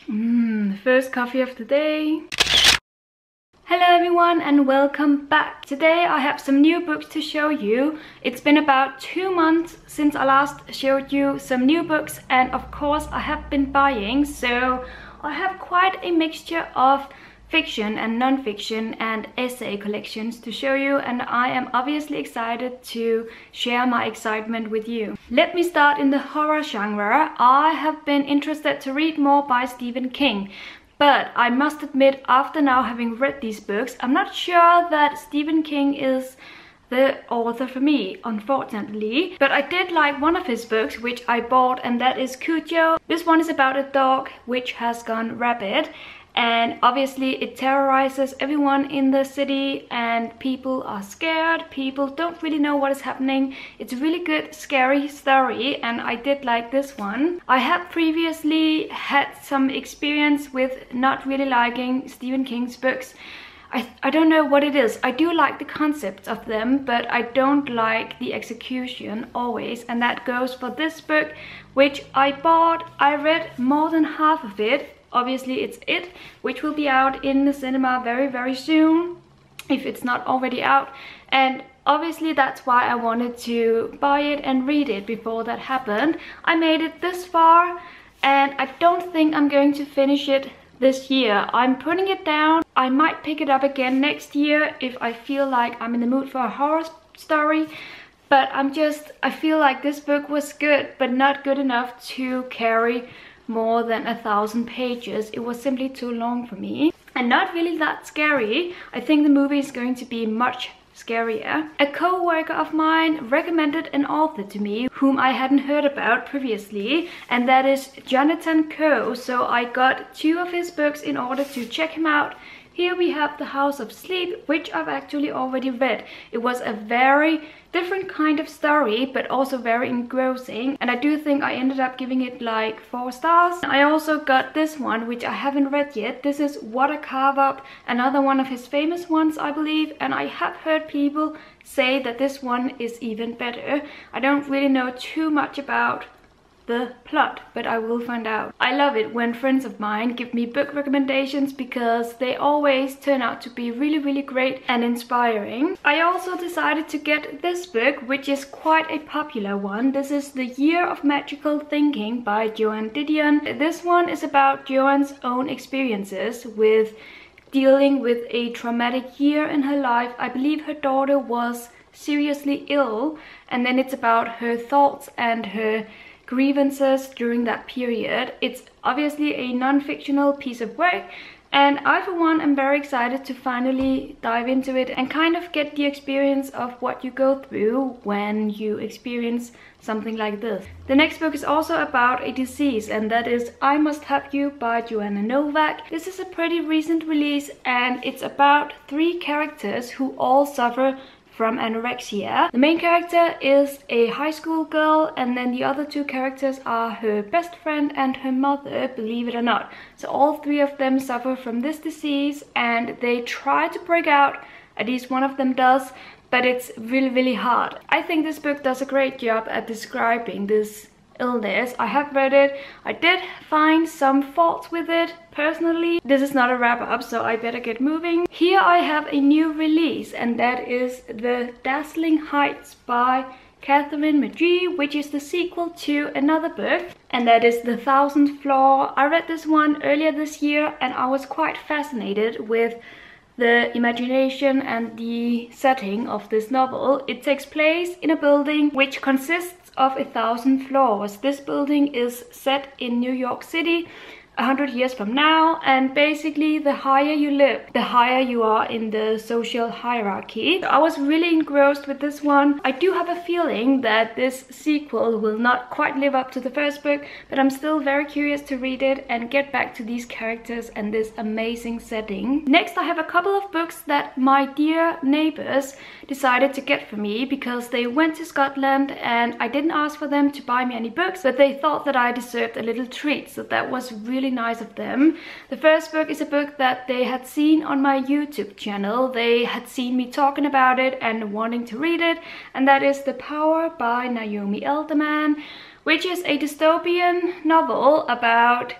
First coffee of the day. Hello everyone and welcome back. Today I have some new books to show you. It's been about 2 months since I last showed you some new books, and of course I have been buying, so I have quite a mixture of fiction and non-fiction and essay collections to show you, and I am obviously excited to share my excitement with you. Let me start in the horror genre. I have been interested to read more by Stephen King, but I must admit, after now having read these books, I'm not sure that Stephen King is the author for me, unfortunately. But I did like one of his books, which I bought, and that is Cujo. This one is about a dog which has gone rabid, and obviously it terrorizes everyone in the city, and people are scared. People don't really know what is happening. It's a really good scary story, and I did like this one. I have previously had some experience with not really liking Stephen King's books. I don't know what it is. I do like the concept of them, but I don't like the execution always, and that goes for this book, which I bought. I read more than half of it. Obviously it's It, which will be out in the cinema very soon, if it's not already out, and obviously that's why I wanted to buy it and read it before that happened. I made it this far, and I don't think I'm going to finish it this year. I'm putting it down. I might pick it up again next year if I feel like I'm in the mood for a horror story, but I feel like this book was good, but not good enough to carry more than 1,000 pages. It was simply too long for me, and not really that scary. I think the movie is going to be much scarier. A co-worker of mine recommended an author to me whom I hadn't heard about previously, and that is Jonathan Coe. So I got 2 of his books in order to check him out. Here we have The House of Sleep, which I've actually already read. It was a very different kind of story, but also very engrossing, and I do think I ended up giving it like 4 stars. I also got this one, which I haven't read yet. This is What a Carve Up, another one of his famous ones, I believe, and I have heard people say that this one is even better. I don't really know too much about the plot, but I will find out. I love it when friends of mine give me book recommendations, because they always turn out to be really great and inspiring. I also decided to get this book, which is quite a popular one. This is The Year of Magical Thinking by Joan Didion. This one is about Joan's own experiences with dealing with a traumatic year in her life. I believe her daughter was seriously ill, and then it's about her thoughts and her grievances during that period. It's obviously a non-fictional piece of work, and I for one am very excited to finally dive into it and kind of get the experience of what you go through when you experience something like this. The next book is also about a disease, and that is I Must Have You by Joanna Novak. This is a pretty recent release, and it's about 3 characters who all suffer from anorexia. The main character is a high school girl, and then the other 2 characters are her best friend and her mother, believe it or not. So all 3 of them suffer from this disease, and they try to break out, at least one of them does, but it's really hard. I think this book does a great job at describing this illness. I have read it. I did find some faults with it personally. This is not a wrap up, so I better get moving. Here I have a new release, and that is The Dazzling Heights by Catherine McGee, which is the sequel to another book, and that is The 1,000th Floor. I read this one earlier this year, and I was quite fascinated with the imagination and the setting of this novel. It takes place in a building which consists of 1,000 floors. This building is set in New York City 100 years from now, and basically the higher you live, the higher you are in the social hierarchy. I was really engrossed with this one. I do have a feeling that this sequel will not quite live up to the first book, but I'm still very curious to read it and get back to these characters and this amazing setting. Next I have a couple of books that my dear neighbors decided to get for me because they went to Scotland, and I didn't ask for them to buy me any books, but they thought that I deserved a little treat, so that was really nice of them. The first book is a book that they had seen on my YouTube channel. They had seen me talking about it and wanting to read it, and that is The Power by Naomi Alderman, which is a dystopian novel about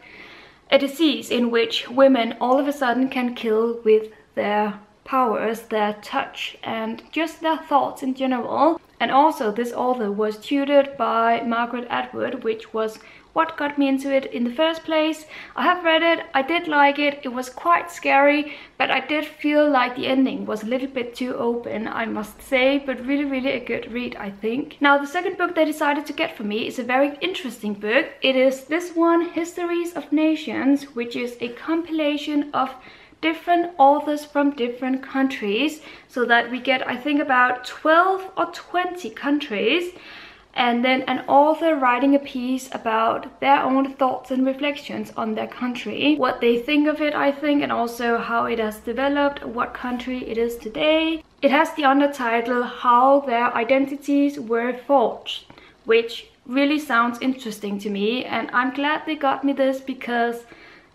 a disease in which women all of a sudden can kill with their powers, their touch, and just their thoughts in general. And also this author was tutored by Margaret Atwood, which was what got me into it in the first place. I have read it, I did like it, it was quite scary, but I did feel like the ending was a little bit too open, I must say, but really a good read, I think. Now the second book they decided to get for me is a very interesting book. It is this one, Histories of Nations, which is a compilation of different authors from different countries, so that we get, I think, about 12 or 20 countries, and then an author writing a piece about their own thoughts and reflections on their country, what they think of it, I think, and also how it has developed, what country it is today. It has the undertitle How Their Identities Were Forged, which really sounds interesting to me, and I'm glad they got me this, because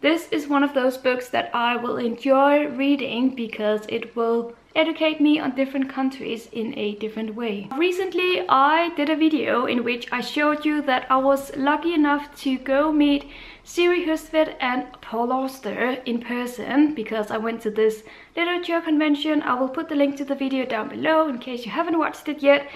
this is one of those books that I will enjoy reading, because it will educate me on different countries in a different way. Recently I did a video in which I showed you that I was lucky enough to go meet Siri Hustvedt and Paul Auster in person, because I went to this literature convention. I will put the link to the video down below in case you haven't watched it yet,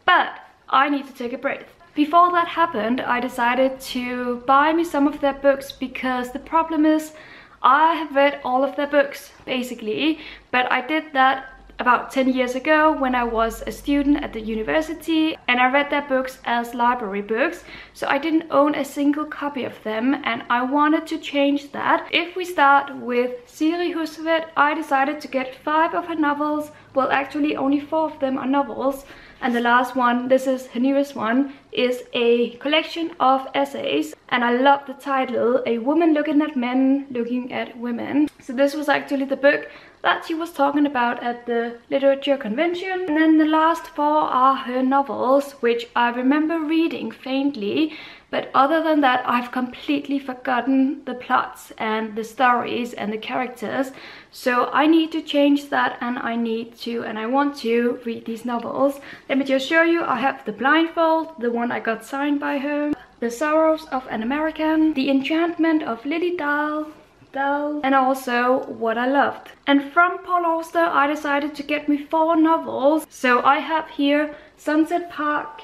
but I need to take a breath. Before that happened, I decided to buy me some of their books, because the problem is I have read all of their books basically, but I did that about 10 years ago when I was a student at the university, and I read their books as library books, so I didn't own a single copy of them, and I wanted to change that. If we start with Siri Hustvedt, I decided to get 5 of her novels. Well, actually only 4 of them are novels, and the last one, this is her newest one, is a collection of essays, and I love the title, A Woman Looking at Men Looking at Women. So this was actually the book that she was talking about at the literature convention. And then the last 4 are her novels, which I remember reading faintly, but other than that I've completely forgotten the plots and the stories and the characters. So I need to change that, and I want to read these novels. Let me just show you. I have The Blindfold, the one I got signed by her, The Sorrows of an American, The Enchantment of Lily Dall, and also What I Loved. And from Paul Auster I decided to get me 4 novels. So I have here Sunset Park,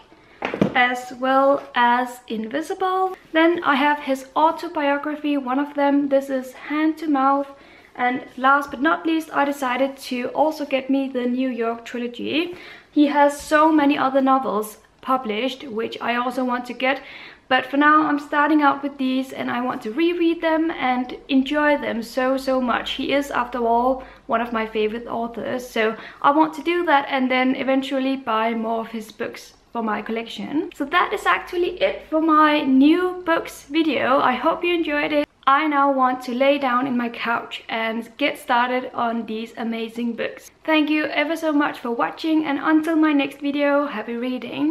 as well as Invisible. Then I have his autobiography, one of them, this is Hand to Mouth. And last but not least, I decided to also get me the New York trilogy. He has so many other novels published, which I also want to get, but for now I'm starting out with these, and I want to reread them and enjoy them so much. He is, after all, one of my favorite authors, so I want to do that and then eventually buy more of his books for my collection. So that is actually it for my new books video. I hope you enjoyed it. I now want to lay down in my couch and get started on these amazing books. Thank you ever so much for watching, and until my next video, happy reading!